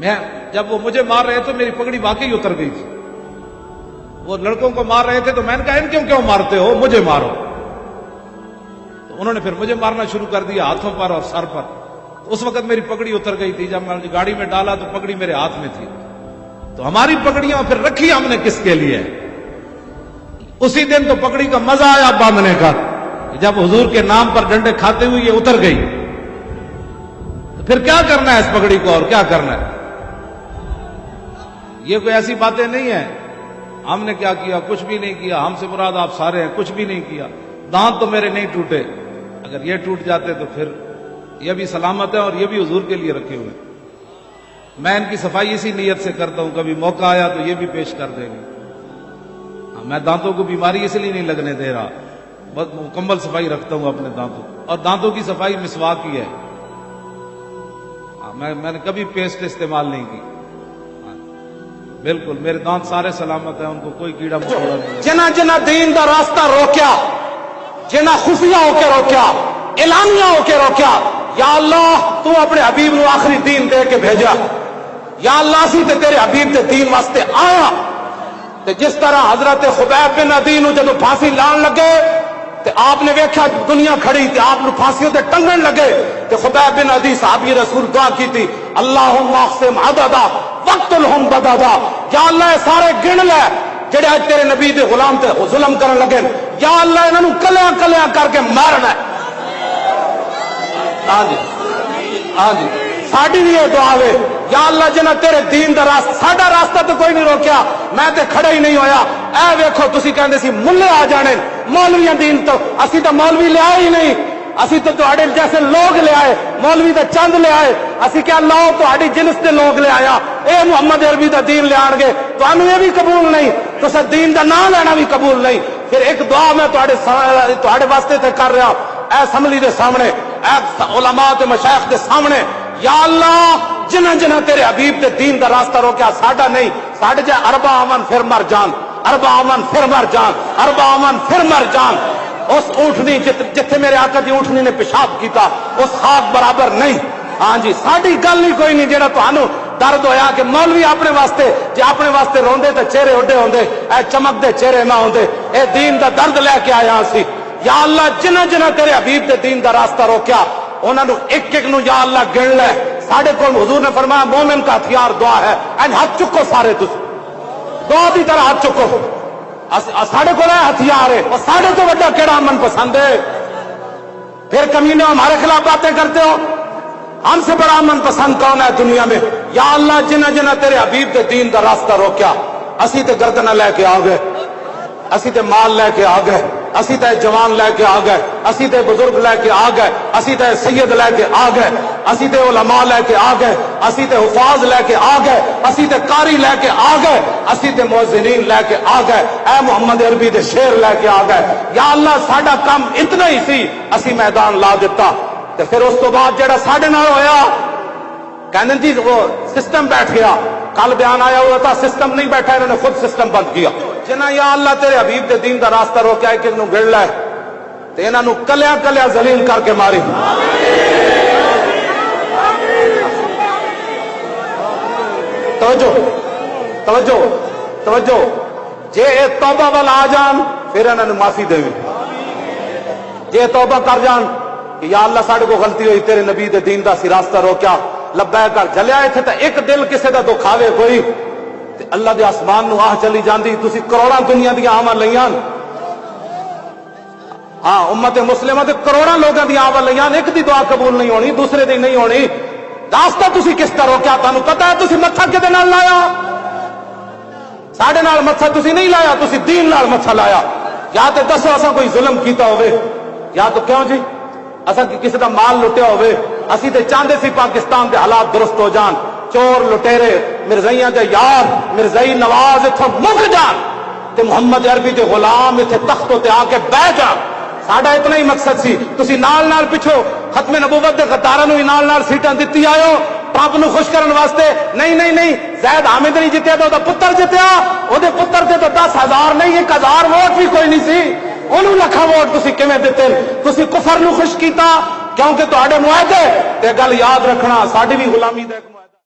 میں جب وہ مجھے مار رہے تو میری پگڑی واقعی اتر گئی تھی. وہ لڑکوں کو مار رہے تھے تو میں نے کہا ان کیوں مارتے ہو, مجھے مارو. تو انہوں نے پھر مجھے مارنا شروع کر دیا, ہاتھوں پر اور سر پر. اس وقت میری پگڑی اتر گئی تھی. جب میں گاڑی میں ڈالا تو پگڑی میرے ہاتھ میں تھی. تو ہماری پگڑیاں پھر رکھی ہم نے کس کے لیے؟ اسی دن تو پگڑی کا مزہ آیا باندھنے کا, جب حضور کے نام پر ڈنڈے کھاتے ہوئے یہ اتر گئی. تو پھر کیا کرنا ہے اس پگڑی کو, اور کیا کرنا ہے؟ یہ کوئی ایسی باتیں نہیں ہیں ہم نے کیا کیا, کچھ بھی نہیں کیا, ہم سے مراد آپ سارے ہیں, کچھ بھی نہیں کیا. دانت تو میرے نہیں ٹوٹے, اگر یہ ٹوٹ جاتے تو پھر یہ بھی سلامت ہے اور یہ بھی حضور کے لیے رکھے ہوئے. میں ان کی صفائی اسی نیت سے کرتا ہوں, کبھی موقع آیا تو یہ بھی پیش کر دیں گے. میں دانتوں کو بیماری اس لیے نہیں لگنے دے رہا, بس مکمل صفائی رکھتا ہوں اپنے دانتوں, اور دانتوں کی صفائی مسواک کی ہے. میں نے کبھی پیسٹ استعمال نہیں کی. بالکل میرے دانت سارے سلامت ہیں, ان کو کوئی کیڑا مکوڑا نہیں. جنہ جنہ دین دا راستہ روکیا, جنہ خفیہ ہو کے روکیا, اعلانیہ ہو کے روکیا, یا اللہ تو اپنے حبیب نو آخری دین دے کے بھیجا. یا اللہ اسی تے تیرے حبیب دے دین واسطے آیا. تے جس طرح حضرت خبیب بن عدی نو جدو پھانسی لان لگے تے آپ نے ویکھیا دنیا کھڑی تے آپ نو پھانسیوں تے ٹنگن لگے تے خبیب بن عدی صحابی رسول دعا کی تھی, اللہم اقسم عددا وقتلہم بددا. یا اللہ یہ سارے گن لے جڑے آج تیرے نبی دے غلام تے ظلم کرن لگے, یا اللہ انہاں نو کلیاں کلیاں کر کے مارنا ہے. ہاں جی ہاں جی, ساڈی بھی یہ دعا ہے, یا اللہ جنہ تیرے دین دا راستہ, ساڈا راستہ تو کوئی نہیں روکیا, میں تے کھڑا ہی نہیں ہویا. اے ویکھو تسی کہندے سی ملے آ جانے, مولویاں دین تو اسی تو مولوی لے آئے ہی نہیں, اسی تو تہاڈے جیسے لوگ لے آئے, مولوی تے چند لے آئے. اسی کیا لاؤ تہاڈی جنس دے لوگ لے آیا, اے محمد عربی دا دین لے آن گے, تانوں یہ بھی قبول نہیں, تسا دین دا نام لینا بھی قبول نہیں. پھر ایک دعا میں تہاڈے واسطے تے کر رہا, اے اسمبلی دے سامنے, اے علماء تے مشائخ دے سامنے, یا اللہ جنہ جنہ تیرے حبیب دے دین دا راستہ روکیا, ساڈا نہیں, ساڈے جے اربا آمن پھر مر جان, اربا آمن پھر مر جان, اربا آمن پھر مر جان. اس اونٹنی جتھے میرے آقا دی اونٹنی نے پیشاب کیتا اس خاک برابر نہیں. ہاں جی, ساڈی گل ہی کوئی نہیں جیڑا تانوں درد ہویا کہ مولوی اپنے واسطے جے اپنے واسطے روندے تے چہرے اڈے ہوندے, اے چمک دے چہرے نہ ہوندے. اے دین دا درد لے کے آیا سی. یا اللہ جنہ جنہ تیرے حبیب دے دین دا راستہ روکیا انہاں نو ایک ایک نو یا اللہ گن لے. ساڈے کول حضور نے فرمایا مومن کا ہتھیار دعا ہے, این ہاتھ چکو سارے, تسی دعا دی طرح ہاتھ چکو. ساڈے کول ہتھیار ہے, اور ساڈے تو بڑا کیڑا امن پسند ہے. پھر کمینے ہمارے خلاف باتیں کرتے ہو, ہم سے بڑا امن پسند کون ہے دنیا میں؟ یا اللہ جنہ جنہ تیرے حبیب دے دین دا راستہ روکیا, اسی تے گردنہ لے کے آ گئے, اسی تے مال لے کے آ گئے, اسی تے جوان لے کے آ گئے, اسی تے بزرگ لے کے آ گئے, اسی تے سید لے کے آ گئے, اسی تے علماء لے کے آ گئے, اسی تے حفاظ لے کے آ گئے, اسی تے قاری لے کے آ گئے, اسی تے مؤذنین لے کے آ گئے, اے محمد عربی دے شیر لے کے آ گئے. یا اللہ ساڈا کام اتنا ہی سی, اسی میدان لا دیتا. تے پھر اس تو بعد جڑا ساڈے نال ہویا کہندے جی وہ سسٹم بیٹھ گیا, کل بیان آیا ہوا تھا سسٹم نہیں بیٹھا, انہوں نے خود سسٹم بند کیا. جنہ یا اللہ تیرے حبیب دے دین دا راستہ روکیا ہے کہ انہوں گڑ لائے تے انہوں نے کلیاں کلیاں ذلیل کر کے ماری. توجہ توجہ توجہ, جے اے توبہ والا آ جان پھر انہوں نے معافی دے, جے توبہ کر جان کہ یا اللہ ساڈے کو غلطی ہوئی, تیرے نبی دے دین دا سی راستہ روکیا, لبیک کر جلیا ایتھے تے ایک دل کسے دا دکھاوے کوئی تے اللہ دے آسمان نو آہ چلی جاندی. تسی کروڑاں دنیا دی آواں لیاں, ہاں امت مسلمہ تے کروڑاں لوگاں دی آواں لیاں, ایک دی دعا قبول نہیں ہونی, دوسرے دی نہیں ہونی. راستہ تسی کس طرح روکیا؟ تانوں پتہ ہے تسی متھا کدے نال لایا؟ ساڈے نال متھا تسی نہیں لایا, تسی دین نال متھا لایا. یا تے دسو اساں کوئی ظلم کیتا ہوئے, یا تو کیوں جی اساں کسی دا مال لٹیا ہوئے, اسی تے چاہندے سی پاکستان دے حالات درست ہو جان, چور لٹیرے مرزائیاں دے یار مرزائی نواز اتھوں مک جان تے محمد عربی دے غلام اتھے تختوں تے آ کے بہ جان. ساڈا اتنا ہی مقصد سی. تسی نال نال پچھو ختم نبوت دے غداراں نو نال نال سیٹاں دتی آئے ہو رب نو خوش کرن واسطے. نہیں نہیں نہیں, زید حامد نہیں جتیا تو پتر جتیا, او دے پتر تے تو 10,000 نہیں 1,000 ووٹ بھی کوئی نہیں سی, انہوں لکھا ووٹ تسی کیویں دتے؟ تسی کفر نو خوش کیتا کیونکہ تہاڈے معاہدے تے گل یاد رکھنا, ساڈی بھی غلامی دے